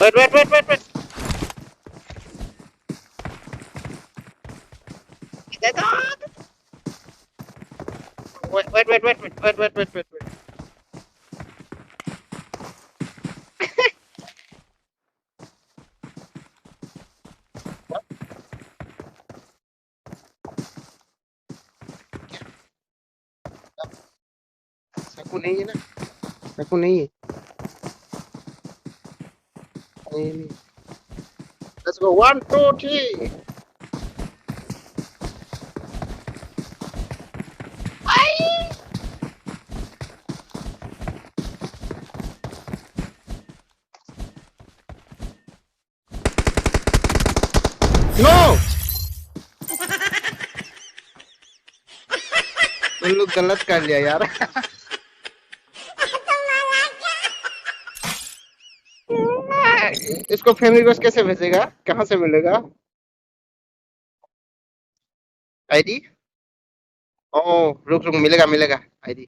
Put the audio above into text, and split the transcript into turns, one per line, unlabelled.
Wait. Get on. Wait. Aku नहीं है ना aku नहीं है नहीं let's go 1 2 3 Ay! No तुम लोग गलत कर लिया यार इसको फ्रेंड रिक्वेस्ट कैसे भेजेगा कहाँ से मिलेगा आईडी ओ रुक मिलेगा आईडी